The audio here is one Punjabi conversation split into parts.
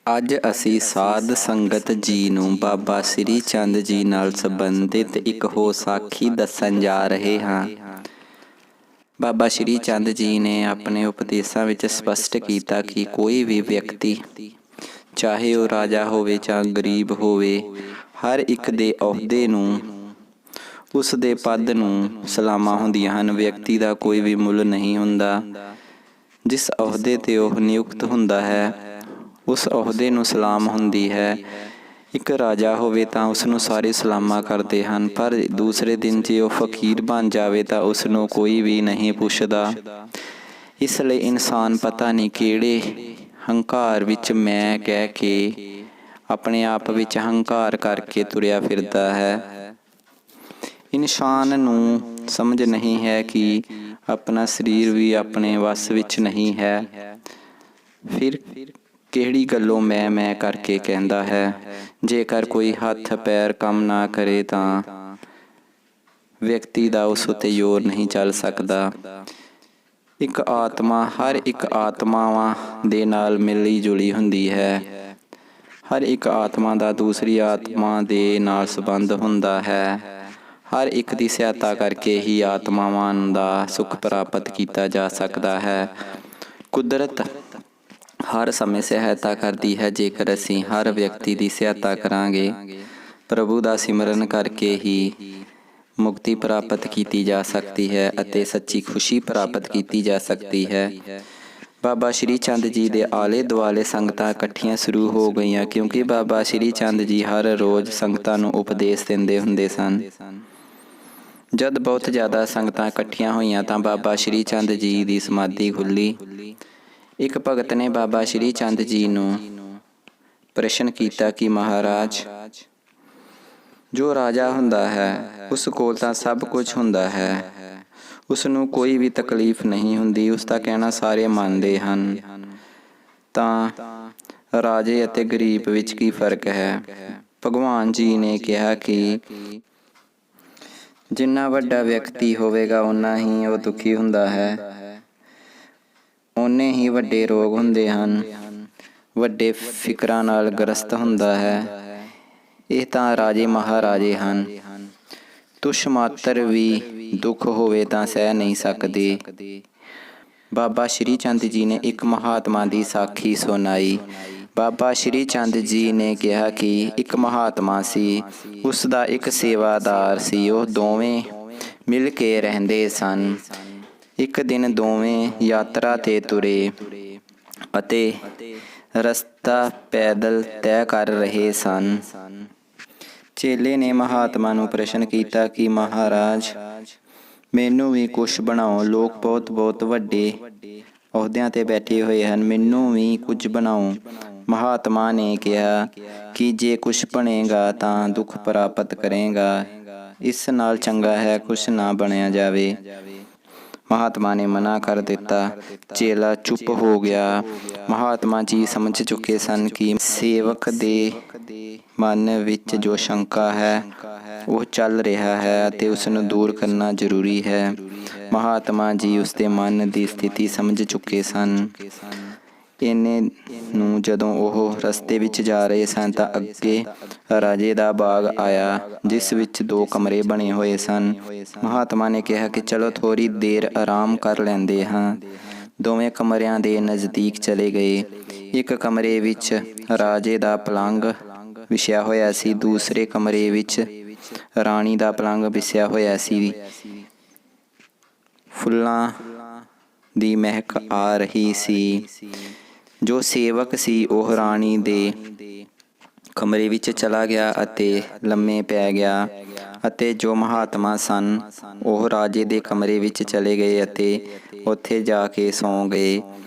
ਅੱਜ ਅਸੀਂ ਸਾਧ ਸੰਗਤ ਜੀ ਨੂੰ ਬਾਬਾ ਸ਼੍ਰੀ ਚੰਦ ਜੀ ਨਾਲ ਸੰਬੰਧਿਤ ਇੱਕ ਹੋਰ ਸਾਖੀ ਦੱਸਣ ਜਾ ਰਹੇ ਹਾਂ। ਬਾਬਾ ਸ਼੍ਰੀ ਚੰਦ ਜੀ ਨੇ ਆਪਣੇ ਉਪਦੇਸ਼ਾਂ ਵਿੱਚ ਸਪਸ਼ਟ ਕੀਤਾ ਕਿ ਕੋਈ ਵੀ ਵਿਅਕਤੀ, ਚਾਹੇ ਉਹ ਰਾਜਾ ਹੋਵੇ ਜਾਂ ਗਰੀਬ ਹੋਵੇ, ਹਰ ਇੱਕ ਦੇ ਅਹੁਦੇ ਨੂੰ, ਉਸ ਦੇ ਪਦ ਨੂੰ ਸਲਾਮਾਂ ਹੁੰਦੀਆਂ ਹਨ। ਵਿਅਕਤੀ ਦਾ ਕੋਈ ਵੀ ਮੁੱਲ ਨਹੀਂ ਹੁੰਦਾ। ਜਿਸ ਅਹੁਦੇ 'ਤੇ ਉਹ ਨਿਯੁਕਤ ਹੁੰਦਾ ਹੈ, ਉਸ ਅਹੁਦੇ ਨੂੰ ਸਲਾਮ ਹੁੰਦੀ ਹੈ। ਇੱਕ ਰਾਜਾ ਹੋਵੇ ਤਾਂ ਉਸ ਨੂੰ ਸਾਰੇ ਸਲਾਮਾਂ ਕਰਦੇ ਹਨ, ਪਰ ਦੂਸਰੇ ਦਿਨ ਜੇ ਉਹ ਫਕੀਰ ਬਣ ਜਾਵੇ ਤਾਂ ਉਸ ਨੂੰ ਕੋਈ ਵੀ ਨਹੀਂ ਪੁੱਛਦਾ। ਇਸ ਲਈ ਇਨਸਾਨ ਪਤਾ ਨਹੀਂ ਕਿਹੜੇ ਹੰਕਾਰ ਵਿੱਚ ਮੈਂ ਕਹਿ ਕੇ ਆਪਣੇ ਆਪ ਵਿੱਚ ਹੰਕਾਰ ਕਰਕੇ ਤੁਰਿਆ ਫਿਰਦਾ ਹੈ। ਇਨਸਾਨ ਨੂੰ ਸਮਝ ਨਹੀਂ ਹੈ ਕਿ ਆਪਣਾ ਸਰੀਰ ਵੀ ਆਪਣੇ ਵੱਸ ਵਿੱਚ ਨਹੀਂ ਹੈ। ਫਿਰ ਕਿਹੜੀ ਗੱਲੋਂ ਮੈਂ ਕਰਕੇ ਕਹਿੰਦਾ ਹੈ। ਜੇਕਰ ਕੋਈ ਹੱਥ ਪੈਰ ਕੰਮ ਨਾ ਕਰੇ ਤਾਂ ਵਿਅਕਤੀ ਦਾ ਉਸ ਉੱਤੇ ਜ਼ੋਰ ਨਹੀਂ ਚੱਲ ਸਕਦਾ। ਇੱਕ ਆਤਮਾ ਹਰ ਇੱਕ ਆਤਮਾਵਾਂ ਦੇ ਨਾਲ ਮਿਲੀ ਜੁਲੀ ਹੁੰਦੀ ਹੈ। ਹਰ ਇੱਕ ਆਤਮਾ ਦਾ ਦੂਸਰੀ ਆਤਮਾ ਦੇ ਨਾਲ ਸੰਬੰਧ ਹੁੰਦਾ ਹੈ। ਹਰ ਇੱਕ ਦੀ ਸਹਾਇਤਾ ਕਰਕੇ ਹੀ ਆਤਮਾਵਾਂ ਦਾ ਸੁੱਖ ਪ੍ਰਾਪਤ ਕੀਤਾ ਜਾ ਸਕਦਾ ਹੈ। ਕੁਦਰਤ ਹਰ ਸਮੇਂ ਸਹਾਇਤਾ ਕਰਦੀ ਹੈ। ਜੇਕਰ ਅਸੀਂ ਹਰ ਵਿਅਕਤੀ ਦੀ ਸਹਾਇਤਾ ਕਰਾਂਗੇ, ਪ੍ਰਭੂ ਦਾ ਸਿਮਰਨ ਕਰਕੇ ਹੀ ਮੁਕਤੀ ਪ੍ਰਾਪਤ ਕੀਤੀ ਜਾ ਸਕਦੀ ਹੈ ਅਤੇ ਸੱਚੀ ਖੁਸ਼ੀ ਪ੍ਰਾਪਤ ਕੀਤੀ ਜਾ ਸਕਦੀ ਹੈ। ਬਾਬਾ ਸ਼੍ਰੀ ਚੰਦ ਜੀ ਦੇ ਆਲੇ ਦੁਆਲੇ ਸੰਗਤਾਂ ਇਕੱਠੀਆਂ ਸ਼ੁਰੂ ਹੋ ਗਈਆਂ, ਕਿਉਂਕਿ ਬਾਬਾ ਸ਼੍ਰੀ ਚੰਦ ਜੀ ਹਰ ਰੋਜ਼ ਸੰਗਤਾਂ ਨੂੰ ਉਪਦੇਸ਼ ਦਿੰਦੇ ਹੁੰਦੇ ਸਨ। ਜਦ ਬਹੁਤ ਜ਼ਿਆਦਾ ਸੰਗਤਾਂ ਇਕੱਠੀਆਂ ਹੋਈਆਂ ਤਾਂ ਬਾਬਾ ਸ਼੍ਰੀ ਚੰਦ ਜੀ ਦੀ ਸਮਾਧੀ ਖੁੱਲ੍ਹੀ। ਇੱਕ ਭਗਤ ਨੇ ਬਾਬਾ ਸ਼੍ਰੀ ਚੰਦ ਜੀ ਨੂੰ ਪ੍ਰਸ਼ਨ ਕੀਤਾ ਕਿ ਮਹਾਰਾਜ, ਜੋ ਰਾਜਾ ਹੁੰਦਾ ਹੈ ਉਸ ਕੋਲ ਤਾਂ ਸਭ ਕੁਝ ਹੁੰਦਾ ਹੈ, ਉਸ ਨੂੰ ਕੋਈ ਵੀ ਤਕਲੀਫ ਨਹੀਂ ਹੁੰਦੀ, ਉਸ ਦਾ ਕਹਿਣਾ ਸਾਰੇ ਮੰਨਦੇ ਹਨ, ਤਾਂ ਰਾਜੇ ਅਤੇ ਗਰੀਬ ਵਿੱਚ ਕੀ ਫਰਕ ਹੈ? ਭਗਵਾਨ ਜੀ ਨੇ ਕਿਹਾ ਕਿ ਜਿੰਨਾ ਵੱਡਾ ਵਿਅਕਤੀ ਹੋਵੇਗਾ ਓਨਾ ਹੀ ਉਹ ਦੁਖੀ ਹੁੰਦਾ ਹੈ, ਓਨੇ ਹੀ ਵੱਡੇ ਰੋਗ ਹੁੰਦੇ ਹਨ, ਵੱਡੇ ਫਿਕਰਾਂ ਨਾਲ ਗ੍ਰਸਤ ਹੁੰਦਾ ਹੈ। ਇਹ ਤਾਂ ਰਾਜੇ ਮਹਾਰਾਜੇ ਹਨ, ਤੁਛ ਮਾਤਰ ਵੀ ਦੁੱਖ ਹੋਵੇ ਤਾਂ ਸਹਿ ਨਹੀਂ ਸਕਦੇ। ਬਾਬਾ ਸ਼੍ਰੀ ਚੰਦ ਜੀ ਨੇ ਇੱਕ ਮਹਾਤਮਾ ਦੀ ਸਾਖੀ ਸੁਣਾਈ। ਬਾਬਾ ਸ਼੍ਰੀ ਚੰਦ ਜੀ ਨੇ ਕਿਹਾ ਕਿ ਇੱਕ ਮਹਾਤਮਾ ਸੀ, ਉਸ ਦਾ ਇੱਕ ਸੇਵਾਦਾਰ ਸੀ। ਉਹ ਦੋਵੇਂ ਮਿਲ ਕੇ ਰਹਿੰਦੇ ਸਨ। ਇੱਕ ਦਿਨ ਦੋਵੇਂ ਯਾਤਰਾ 'ਤੇ ਤੁਰੇ ਅਤੇ ਰਸਤਾ ਪੈਦਲ ਤੈਅ ਕਰ ਰਹੇ ਸਨ। ਚੇਲੇ ਨੇ ਮਹਾਤਮਾ ਨੂੰ ਪ੍ਰਸ਼ਨ ਕੀਤਾ ਕਿ ਮਹਾਰਾਜ, ਮੈਨੂੰ ਵੀ ਕੁਛ ਬਣਾਓ। ਲੋਕ ਬਹੁਤ ਵੱਡੇ ਅਹੁਦਿਆਂ 'ਤੇ ਬੈਠੇ ਹੋਏ ਹਨ, ਮੈਨੂੰ ਵੀ ਕੁਝ ਬਣਾਓ। ਮਹਾਤਮਾ ਨੇ ਕਿਹਾ ਕਿ ਜੇ ਕੁਛ ਬਣੇਗਾ ਤਾਂ ਦੁੱਖ ਪ੍ਰਾਪਤ ਕਰੇਗਾ, ਇਸ ਨਾਲ ਚੰਗਾ ਹੈ ਕੁਛ ਨਾ ਬਣਿਆ ਜਾਵੇ। ਮਹਾਤਮਾ ਨੇ ਮਨਾ ਕਰ ਦਿੱਤਾ। ਚੇਲਾ ਚੁੱਪ ਹੋ ਗਿਆ। ਮਹਾਤਮਾ ਜੀ ਸਮਝ ਚੁੱਕੇ ਸਨ ਕਿ ਸੇਵਕ ਦੇ ਮਨ ਵਿੱਚ ਜੋ ਸ਼ੰਕਾ ਹੈ ਉਹ ਚੱਲ ਰਿਹਾ ਹੈ ਅਤੇ ਉਸ ਨੂੰ ਦੂਰ ਕਰਨਾ ਜ਼ਰੂਰੀ ਹੈ। ਮਹਾਤਮਾ ਜੀ ਉਸਦੇ ਮਨ ਦੀ ਸਥਿਤੀ ਸਮਝ ਚੁੱਕੇ ਸਨ। ਇੰਨੇ ਨੂੰ ਜਦੋਂ ਉਹ ਰਸਤੇ ਵਿੱਚ ਜਾ ਰਹੇ ਸਨ ਤਾਂ ਅੱਗੇ ਰਾਜੇ ਦਾ ਬਾਗ ਆਇਆ, ਜਿਸ ਵਿੱਚ 2 ਕਮਰੇ ਬਣੇ ਹੋਏ ਸਨ। ਮਹਾਤਮਾ ਨੇ ਕਿਹਾ ਕਿ ਚਲੋ ਥੋੜ੍ਹੀ ਦੇਰ ਆਰਾਮ ਕਰ ਲੈਂਦੇ ਹਾਂ। ਦੋਵੇਂ ਕਮਰਿਆਂ ਦੇ ਨਜ਼ਦੀਕ ਚਲੇ ਗਏ। ਇੱਕ ਕਮਰੇ ਵਿੱਚ ਰਾਜੇ ਦਾ ਪਲੰਘ ਵਿਛਿਆ ਹੋਇਆ ਸੀ, ਦੂਸਰੇ ਕਮਰੇ ਵਿੱਚ ਰਾਣੀ ਦਾ ਪਲੰਘ ਵਿਛਿਆ ਹੋਇਆ ਸੀ। ਫੁੱਲਾਂ ਦੀ ਮਹਿਕ ਆ ਰਹੀ ਸੀ। ਜੋ ਸੇਵਕ ਸੀ ਉਹ ਰਾਣੀ ਦੇ ਕਮਰੇ ਵਿੱਚ ਚਲਾ ਗਿਆ ਅਤੇ ਲੰਮੇ ਪੈ ਗਿਆ, ਅਤੇ ਜੋ ਮਹਾਤਮਾ ਸਨ ਉਹ ਰਾਜੇ ਦੇ ਕਮਰੇ ਵਿੱਚ ਚਲੇ ਗਏ ਅਤੇ ਉੱਥੇ ਜਾ ਕੇ ਸੌਂ ਗਏ।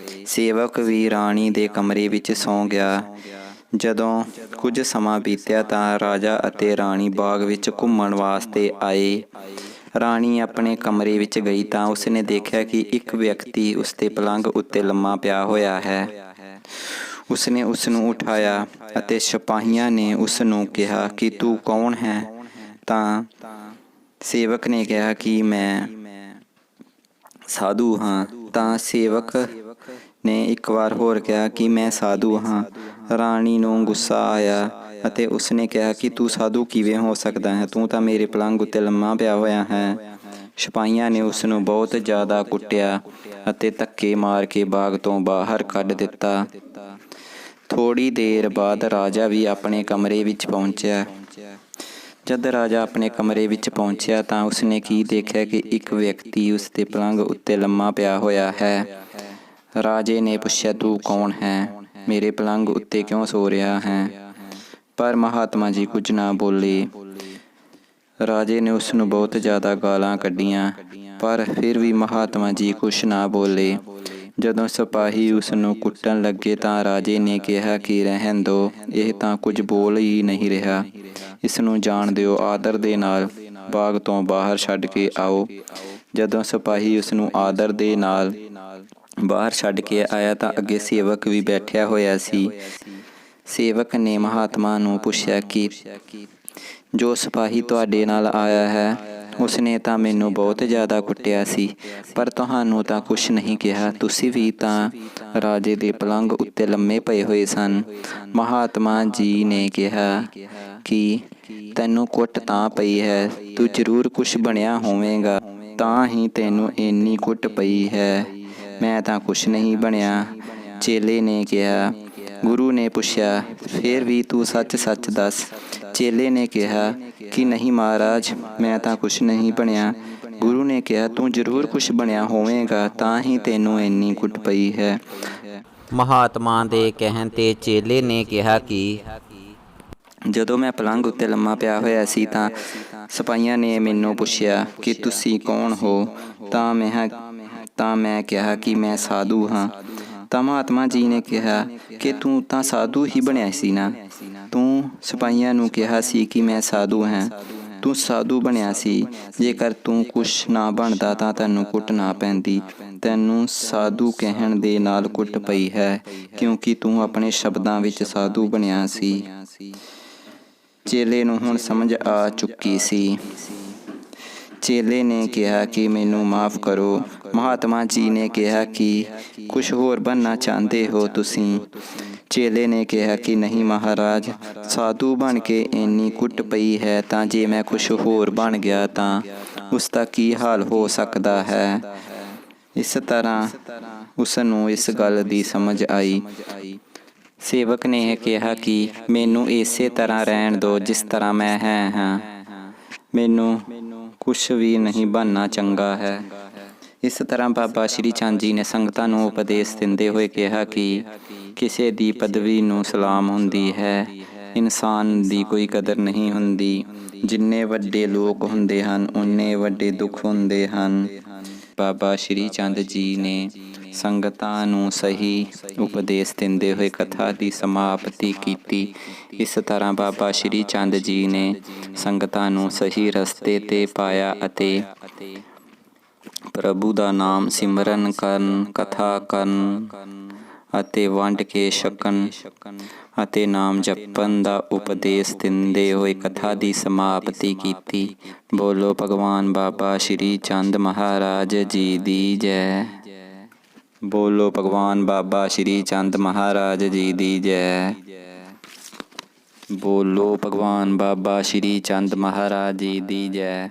ਸੇਵਕ ਵੀ ਰਾਣੀ ਦੇ ਕਮਰੇ ਵਿੱਚ ਸੌਂ ਗਿਆ। ਜਦੋਂ ਕੁਝ ਸਮਾਂ ਬੀਤਿਆ ਤਾਂ ਰਾਜਾ ਅਤੇ ਰਾਣੀ ਬਾਗ ਵਿੱਚ ਘੁੰਮਣ ਵਾਸਤੇ ਆਏ। ਰਾਣੀ ਆਪਣੇ ਕਮਰੇ ਵਿੱਚ ਗਈ ਤਾਂ ਉਸਨੇ ਦੇਖਿਆ ਕਿ ਇੱਕ ਵਿਅਕਤੀ ਉਸਦੇ ਪਲੰਘ ਉੱਤੇ ਲੰਮਾ ਪਿਆ ਹੋਇਆ ਹੈ। ਉਸਨੇ ਉਸ ਨੂੰ ਉਠਾਇਆ ਅਤੇ ਸਿਪਾਹੀਆਂ ਨੇ ਉਸ ਨੂੰ ਕਿਹਾ ਕਿ ਤੂੰ ਕੌਣ ਹੈ? ਤਾਂ ਸੇਵਕ ਨੇ ਕਿਹਾ ਕਿ ਮੈਂ ਸਾਧੂ ਹਾਂ। ਤਾਂ ਸੇਵਕ ਨੇ ਇੱਕ ਵਾਰ ਹੋਰ ਕਿਹਾ ਕਿ ਮੈਂ ਸਾਧੂ ਹਾਂ। ਰਾਣੀ ਨੂੰ ਗੁੱਸਾ ਆਇਆ ਅਤੇ ਉਸਨੇ ਕਿਹਾ ਕਿ ਤੂੰ ਸਾਧੂ ਕਿਵੇਂ ਹੋ ਸਕਦਾ ਹੈ, ਤੂੰ ਤਾਂ ਮੇਰੇ ਪਲੰਘ ਉੱਤੇ ਲੰਮਾ ਪਿਆ ਹੋਇਆ ਹੈ। ਸਿਪਾਹੀਆਂ ਨੇ ਉਸ ਨੂੰ ਬਹੁਤ ਜ਼ਿਆਦਾ ਕੁੱਟਿਆ ਅਤੇ ਧੱਕੇ ਮਾਰ ਕੇ ਬਾਗ ਤੋਂ ਬਾਹਰ ਕੱਢ ਦਿੱਤਾ। ਥੋੜ੍ਹੀ ਦੇਰ ਬਾਅਦ ਰਾਜਾ ਵੀ ਆਪਣੇ ਕਮਰੇ ਵਿੱਚ ਪਹੁੰਚਿਆ। ਜਦ ਰਾਜਾ ਆਪਣੇ ਕਮਰੇ ਵਿੱਚ ਪਹੁੰਚਿਆ ਤਾਂ ਉਸਨੇ ਕੀ ਦੇਖਿਆ ਕਿ ਇੱਕ ਵਿਅਕਤੀ ਉਸ ਦੇ ਪਲੰਘ ਉੱਤੇ ਲੰਮਾ ਪਿਆ ਹੋਇਆ ਹੈ। ਰਾਜੇ ਨੇ ਪੁੱਛਿਆ, ਤੂੰ ਕੌਣ ਹੈ? ਮੇਰੇ ਪਲੰਘ ਉੱਤੇ ਕਿਉਂ ਸੋ ਰਿਹਾ ਹੈ? ਪਰ ਮਹਾਤਮਾ ਜੀ ਕੁਝ ਨਾ ਬੋਲੇ। ਰਾਜੇ ਨੇ ਉਸ ਨੂੰ ਬਹੁਤ ਜ਼ਿਆਦਾ ਗਾਲਾਂ ਕੱਢੀਆਂ, ਪਰ ਫਿਰ ਵੀ ਮਹਾਤਮਾ ਜੀ ਕੁਛ ਨਾ ਬੋਲੇ। ਜਦੋਂ ਸਿਪਾਹੀ ਉਸ ਨੂੰ ਕੁੱਟਣ ਲੱਗੇ ਤਾਂ ਰਾਜੇ ਨੇ ਕਿਹਾ ਕਿ ਰਹਿਣ ਦਿਓ, ਇਹ ਤਾਂ ਕੁਝ ਬੋਲ ਹੀ ਨਹੀਂ ਰਿਹਾ, ਇਸ ਨੂੰ ਜਾਣ ਦਿਓ, ਆਦਰ ਦੇ ਨਾਲ ਬਾਗ ਤੋਂ ਬਾਹਰ ਛੱਡ ਕੇ ਆਓ। ਜਦੋਂ ਸਿਪਾਹੀ ਉਸ ਨੂੰ ਆਦਰ ਦੇ ਨਾਲ ਬਾਹਰ ਛੱਡ ਕੇ ਆਇਆ ਤਾਂ ਅੱਗੇ ਸੇਵਕ ਵੀ ਬੈਠਿਆ ਹੋਇਆ ਸੀ। ਸੇਵਕ ਨੇ ਮਹਾਤਮਾ ਨੂੰ ਪੁੱਛਿਆ ਕਿ ਜੋ ਸਿਪਾਹੀ ਤੁਹਾਡੇ ਨਾਲ ਆਇਆ ਹੈ ਉਸਨੇ ਤਾਂ ਮੈਨੂੰ ਬਹੁਤ ਜ਼ਿਆਦਾ ਕੁੱਟਿਆ ਸੀ, ਪਰ ਤੁਹਾਨੂੰ ਤਾਂ ਕੁਛ ਨਹੀਂ ਕਿਹਾ, ਤੁਸੀਂ ਵੀ ਤਾਂ ਰਾਜੇ ਦੇ ਪਲੰਘ ਉੱਤੇ ਲੰਮੇ ਪਏ ਹੋਏ ਸਨ। ਮਹਾਤਮਾ ਜੀ ਨੇ ਕਿਹਾ ਕਿ ਤੈਨੂੰ ਕੁੱਟ ਤਾਂ ਪਈ ਹੈ, ਤੂੰ ਜ਼ਰੂਰ ਕੁਛ ਬਣਿਆ ਹੋਵੇਗਾ, ਤਾਂ ਹੀ ਤੈਨੂੰ ਇੰਨੀ ਕੁੱਟ ਪਈ ਹੈ, ਮੈਂ ਤਾਂ ਕੁਛ ਨਹੀਂ ਬਣਿਆ। ਚੇਲੇ ਨੇ ਕਿਹਾ। ਗੁਰੂ ਨੇ ਪੁੱਛਿਆ, ਫਿਰ ਵੀ ਤੂੰ ਸੱਚ ਸੱਚ ਦੱਸ। ਚੇਲੇ ਨੇ ਕਿਹਾ ਕਿ ਨਹੀਂ ਮਹਾਰਾਜ, ਮੈਂ ਤਾਂ ਕੁਛ ਨਹੀਂ ਬਣਿਆ। ਗੁਰੂ ਨੇ ਕਿਹਾ, ਤੂੰ ਜ਼ਰੂਰ ਕੁਛ ਬਣਿਆ ਹੋਵੇਗਾ, ਤਾਂ ਹੀ ਤੈਨੂੰ ਇੰਨੀ ਕੁੱਟ ਪਈ ਹੈ। ਮਹਾਤਮਾ ਦੇ ਕਹਿਣ 'ਤੇ ਚੇਲੇ ਨੇ ਕਿਹਾ ਕਿ ਜਦੋਂ ਮੈਂ ਪਲੰਘ ਉੱਤੇ ਲੰਮਾ ਪਿਆ ਹੋਇਆ ਸੀ ਤਾਂ ਸਿਪਾਹੀਆਂ ਨੇ ਮੈਨੂੰ ਪੁੱਛਿਆ ਕਿ ਤੁਸੀਂ ਕੌਣ ਹੋ, ਤਾਂ ਮੈਂ ਕਿਹਾ ਕਿ ਮੈਂ ਸਾਧੂ ਹਾਂ। ਤਾਂ ਮਹਾਤਮਾ ਜੀ ਨੇ ਕਿਹਾ ਕਿ ਤੂੰ ਤਾਂ ਸਾਧੂ ਹੀ ਬਣਿਆ ਸੀ ਨਾ, ਤੂੰ ਸਿਪਾਹੀਆਂ ਨੂੰ ਕਿਹਾ ਸੀ ਕਿ ਮੈਂ ਸਾਧੂ ਹਾਂ, ਤੂੰ ਸਾਧੂ ਬਣਿਆ ਸੀ। ਜੇਕਰ ਤੂੰ ਕੁਛ ਨਾ ਬਣਦਾ ਤਾਂ ਤੈਨੂੰ ਕੁੱਟ ਨਾ ਪੈਂਦੀ, ਤੈਨੂੰ ਸਾਧੂ ਕਹਿਣ ਦੇ ਨਾਲ ਕੁੱਟ ਪਈ ਹੈ, ਕਿਉਂਕਿ ਤੂੰ ਆਪਣੇ ਸ਼ਬਦਾਂ ਵਿੱਚ ਸਾਧੂ ਬਣਿਆ ਸੀ। ਚੇਲੇ ਨੂੰ ਹੁਣ ਸਮਝ ਆ ਚੁੱਕੀ ਸੀ। ਚੇਲੇ ਨੇ ਕਿਹਾ ਕਿ ਮੈਨੂੰ ਮਾਫ਼ ਕਰੋ। ਮਹਾਤਮਾ ਜੀ ਨੇ ਕਿਹਾ ਕਿ ਕੁਛ ਹੋਰ ਬਣਨਾ ਚਾਹੁੰਦੇ ਹੋ ਤੁਸੀਂ? ਚੇਲੇ ਨੇ ਕਿਹਾ ਕਿ ਨਹੀਂ ਮਹਾਰਾਜ, ਸਾਧੂ ਬਣ ਕੇ ਇੰਨੀ ਕੁੱਟ ਪਈ ਹੈ ਤਾਂ ਜੇ ਮੈਂ ਕੁਛ ਹੋਰ ਬਣ ਗਿਆ ਤਾਂ ਉਸ ਦਾ ਕੀ ਹਾਲ ਹੋ ਸਕਦਾ ਹੈ। ਇਸ ਤਰ੍ਹਾਂ ਉਸ ਨੂੰ ਇਸ ਗੱਲ ਦੀ ਸਮਝ ਆਈ। ਸੇਵਕ ਨੇ ਕਿਹਾ ਕਿ ਮੈਨੂੰ ਇਸੇ ਤਰ੍ਹਾਂ ਰਹਿਣ ਦਿਓ ਜਿਸ ਤਰ੍ਹਾਂ ਮੈਂ ਹਾਂ, ਮੈਨੂੰ ਕੁਛ ਵੀ ਨਹੀਂ ਬਣਨਾ ਚੰਗਾ ਹੈ। ਇਸ ਤਰ੍ਹਾਂ ਬਾਬਾ ਸ਼੍ਰੀ ਚੰਦ ਜੀ ਨੇ ਸੰਗਤਾਂ ਨੂੰ ਉਪਦੇਸ਼ ਦਿੰਦੇ ਹੋਏ ਕਿਹਾ ਕਿ ਕਿਸੇ ਦੀ ਪਦਵੀ ਨੂੰ ਸਲਾਮ ਹੁੰਦੀ ਹੈ, ਇਨਸਾਨ ਦੀ ਕੋਈ ਕਦਰ ਨਹੀਂ ਹੁੰਦੀ। ਜਿੰਨੇ ਵੱਡੇ ਲੋਕ ਹੁੰਦੇ ਹਨ ਉਨੇ ਵੱਡੇ ਦੁੱਖ ਹੁੰਦੇ ਹਨ। ਬਾਬਾ ਸ਼੍ਰੀ ਚੰਦ ਜੀ ਨੇ ਸੰਗਤਾਂ ਨੂੰ ਸਹੀ ਉਪਦੇਸ਼ ਦਿੰਦੇ ਹੋਏ ਕਥਾ ਦੀ ਸਮਾਪਤੀ ਕੀਤੀ। ਇਸ ਤਰ੍ਹਾਂ ਬਾਬਾ ਸ਼੍ਰੀ ਚੰਦ ਜੀ ਨੇ ਸੰਗਤਾਂ ਨੂੰ ਸਹੀ ਰਸਤੇ 'ਤੇ ਪਾਇਆ ਅਤੇ ਪ੍ਰਭੂ ਦਾ ਨਾਮ ਸਿਮਰਨ ਕਰਨ, ਕਥਾ ਕਰਨ ਅਤੇ ਵੰਡ ਕੇ ਛਕਣ ਅਤੇ ਨਾਮ ਜਪਣ ਦਾ ਉਪਦੇਸ਼ ਦਿੰਦੇ ਹੋਏ ਕਥਾ ਦੀ ਸਮਾਪਤੀ ਕੀਤੀ। ਬੋਲੋ ਭਗਵਾਨ ਬਾਬਾ ਸ਼੍ਰੀ ਚੰਦ ਮਹਾਰਾਜ ਜੀ ਦੀ ਜੈ। ਬੋਲੋ ਭਗਵਾਨ ਬਾਬਾ ਸ਼੍ਰੀ ਚੰਦ ਮਹਾਰਾਜ ਜੀ ਦੀ ਜੈ। ਬੋਲੋ ਭਗਵਾਨ ਬਾਬਾ ਸ਼੍ਰੀ ਚੰਦ ਮਹਾਰਾਜ ਜੀ ਦੀ ਜੈ।